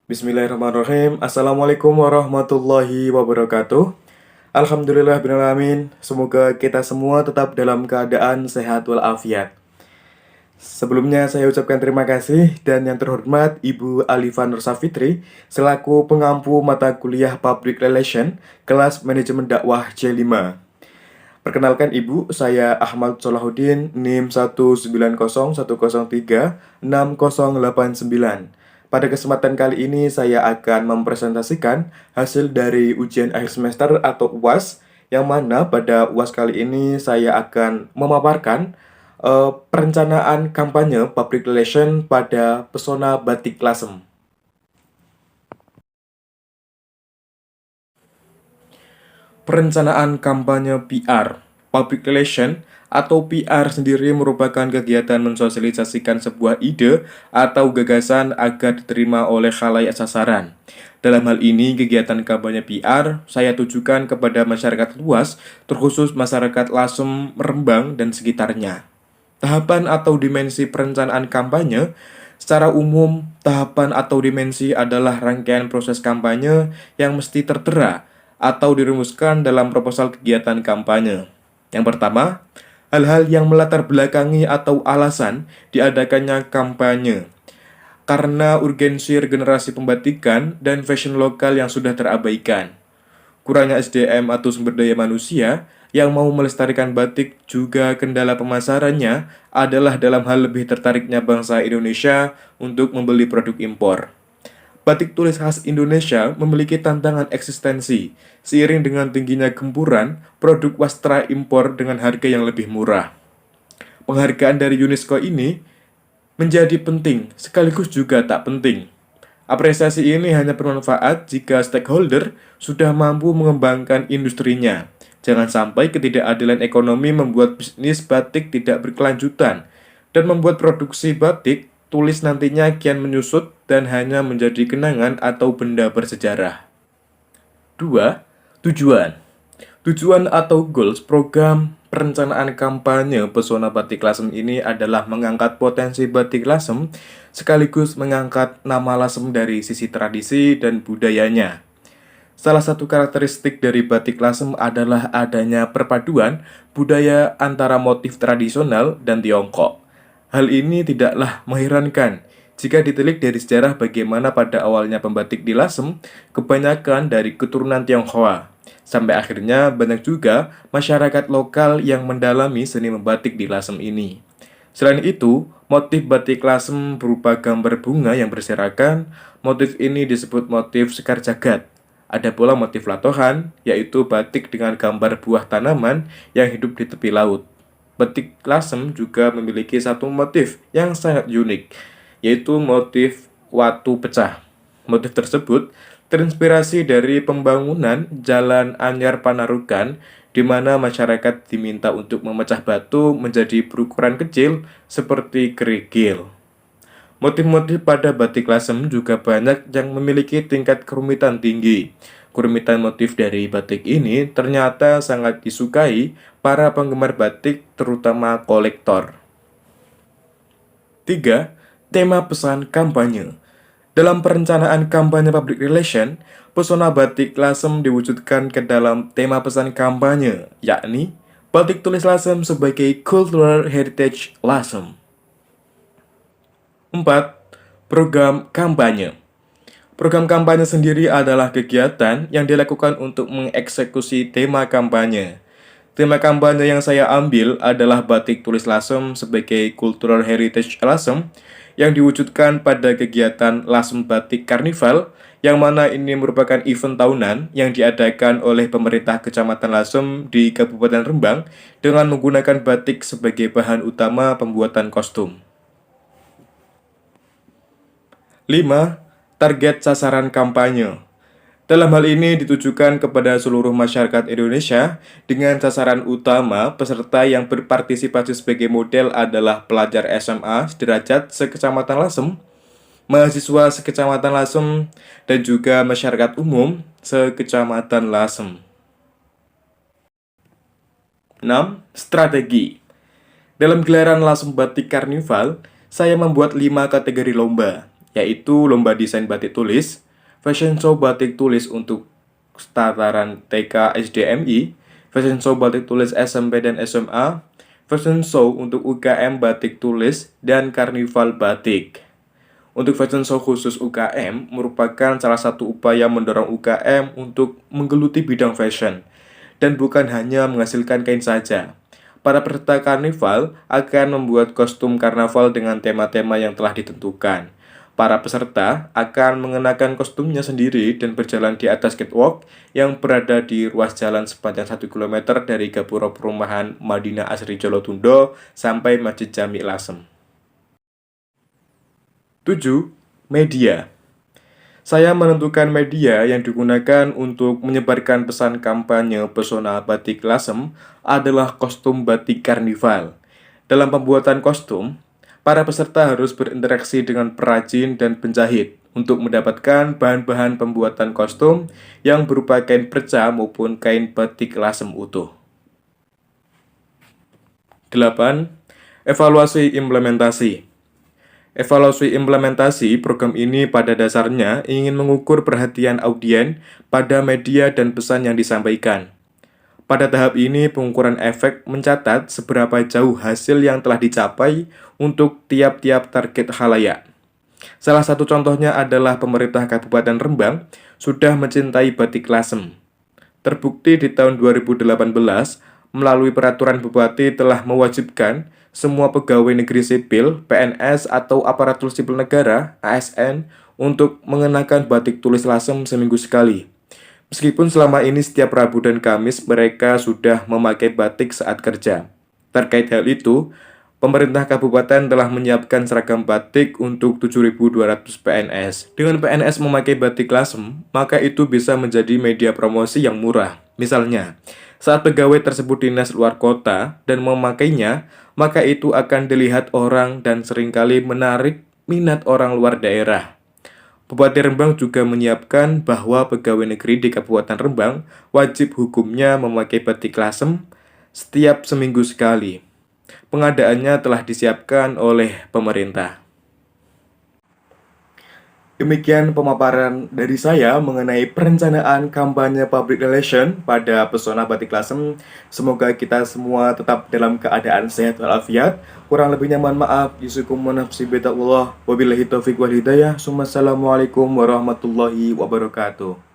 Bismillahirrahmanirrahim. Assalamualaikum warahmatullahi wabarakatuh. Alhamdulillahirrahmanirrahim. Semoga kita semua tetap dalam keadaan sehat walafiat. Sebelumnya saya ucapkan terima kasih dan yang terhormat Ibu Alifa Nursafitri selaku pengampu mata kuliah Public Relation kelas Manajemen Dakwah J5. Perkenalkan Ibu, saya Ahmad Solahuddin, NIM 19010360089. Pada kesempatan kali ini saya akan mempresentasikan hasil dari ujian akhir semester atau UAS, yang mana pada UAS kali ini saya akan memaparkan perencanaan kampanye public relation pada Pesona Batik Lasem. Perencanaan kampanye PR, public relation, atau PR sendiri merupakan kegiatan mensosialisasikan sebuah ide atau gagasan agar diterima oleh khalayak sasaran. Dalam hal ini, kegiatan kampanye PR saya tujukan kepada masyarakat luas, terkhusus masyarakat Lasem, Rembang, dan sekitarnya. Tahapan atau dimensi perencanaan kampanye. Secara umum, tahapan atau dimensi adalah rangkaian proses kampanye yang mesti tertera atau dirumuskan dalam proposal kegiatan kampanye. Yang pertama, hal-hal yang melatar belakangi atau alasan diadakannya kampanye. Karena urgensi regenerasi pembatikan dan fashion lokal yang sudah terabaikan. Kurangnya SDM atau sumber daya manusia yang mau melestarikan batik, juga kendala pemasarannya adalah dalam hal lebih tertariknya bangsa Indonesia untuk membeli produk impor. Batik tulis khas Indonesia memiliki tantangan eksistensi, seiring dengan tingginya gempuran produk wastra impor dengan harga yang lebih murah. Penghargaan dari UNESCO ini menjadi penting, sekaligus juga tak penting. Apresiasi ini hanya bermanfaat jika stakeholder sudah mampu mengembangkan industrinya. Jangan sampai ketidakadilan ekonomi membuat bisnis batik tidak berkelanjutan dan membuat produksi batik tulis nantinya kian menyusut dan hanya menjadi kenangan atau benda bersejarah. 2. Tujuan. Tujuan atau goals program perencanaan kampanye Pesona Batik Lasem ini adalah mengangkat potensi batik Lasem sekaligus mengangkat nama Lasem dari sisi tradisi dan budayanya. Salah satu karakteristik dari batik Lasem adalah adanya perpaduan budaya antara motif tradisional dan Tiongkok. Hal ini tidaklah mengherankan jika ditelik dari sejarah bagaimana pada awalnya pembatik di Lasem kebanyakan dari keturunan Tionghoa. Sampai akhirnya banyak juga masyarakat lokal yang mendalami seni membatik di Lasem ini. Selain itu, motif batik Lasem berupa gambar bunga yang berserakan. Motif ini disebut motif sekar jagad. Ada pula motif latohan, yaitu batik dengan gambar buah tanaman yang hidup di tepi laut. Batik Lasem juga memiliki satu motif yang sangat unik, yaitu motif watu pecah. Motif tersebut terinspirasi dari pembangunan Jalan Anyar Panarukan, di mana masyarakat diminta untuk memecah batu menjadi berukuran kecil seperti kerikil. Motif-motif pada batik Lasem juga banyak yang memiliki tingkat kerumitan tinggi. Kerumitan motif dari batik ini ternyata sangat disukai para penggemar batik, terutama kolektor. 3. Tema pesan kampanye. Dalam perencanaan kampanye public relation, Pesona Batik Lasem diwujudkan ke dalam tema pesan kampanye, yakni Batik Tulis Lasem sebagai Cultural Heritage Lasem. 4. Program kampanye. Program kampanye sendiri adalah kegiatan yang dilakukan untuk mengeksekusi tema kampanye. Tema kampanye yang saya ambil adalah Batik Tulis Lasem sebagai Cultural Heritage Lasem yang diwujudkan pada kegiatan Lasem Batik Karnival, yang mana ini merupakan event tahunan yang diadakan oleh pemerintah Kecamatan Lasem di Kabupaten Rembang dengan menggunakan batik sebagai bahan utama pembuatan kostum. 5. Target sasaran kampanye. Dalam hal ini ditujukan kepada seluruh masyarakat Indonesia dengan sasaran utama peserta yang berpartisipasi sebagai model adalah pelajar SMA sederajat sekecamatan Lasem, mahasiswa sekecamatan Lasem, dan juga masyarakat umum sekecamatan Lasem. 6. Strategi. Dalam gelaran Lasem Batik Karnival, saya membuat 5 kategori lomba, yaitu lomba desain batik tulis, fashion show batik tulis untuk tataran TK SDMI, fashion show batik tulis SMP dan SMA, fashion show untuk UKM batik tulis, dan karnival batik. Untuk fashion show khusus UKM merupakan salah satu upaya mendorong UKM untuk menggeluti bidang fashion, dan bukan hanya menghasilkan kain saja. Para peserta karnival akan membuat kostum karnaval dengan tema-tema yang telah ditentukan. Para peserta akan mengenakan kostumnya sendiri dan berjalan di atas catwalk yang berada di ruas jalan sepanjang 1 km dari Gapura Perumahan Madinah Asri Jolotundo sampai Masjid Jami Lasem. 7. Media. Saya menentukan media yang digunakan untuk menyebarkan pesan kampanye pesona batik Lasem adalah kostum batik karnival. Dalam pembuatan kostum, para peserta harus berinteraksi dengan perajin dan penjahit untuk mendapatkan bahan-bahan pembuatan kostum yang berupa kain perca maupun kain batik Lasem utuh. 8. Evaluasi implementasi. Evaluasi implementasi program ini pada dasarnya ingin mengukur perhatian audiens pada media dan pesan yang disampaikan. Pada tahap ini, pengukuran efek mencatat seberapa jauh hasil yang telah dicapai untuk tiap-tiap target khalayak. Salah satu contohnya adalah pemerintah Kabupaten Rembang sudah mencintai batik Lasem. Terbukti di tahun 2018, melalui peraturan Bupati telah mewajibkan semua pegawai negeri sipil, PNS, atau aparatur sipil negara, ASN, untuk mengenakan batik tulis Lasem seminggu sekali. Meskipun selama ini setiap Rabu dan Kamis mereka sudah memakai batik saat kerja. Terkait hal itu, pemerintah kabupaten telah menyiapkan seragam batik untuk 7.200 PNS. Dengan PNS memakai batik Lasem, maka itu bisa menjadi media promosi yang murah. Misalnya, saat pegawai tersebut dinas luar kota dan memakainya, maka itu akan dilihat orang dan seringkali menarik minat orang luar daerah. Bupati Rembang juga menyiapkan bahwa pegawai negeri di Kabupaten Rembang wajib hukumnya memakai batik Lasem setiap seminggu sekali. Pengadaannya telah disiapkan oleh pemerintah. Demikian pemaparan dari saya mengenai perencanaan kampanye public relation pada pesona batik Lasem. Semoga kita semua tetap dalam keadaan sehat walafiat. Kurang lebihnya mohon maaf. Yusukum nafsi bida'ullah. Wabillahi taufiq wal hidayah. Assalamualaikum warahmatullahi wabarakatuh.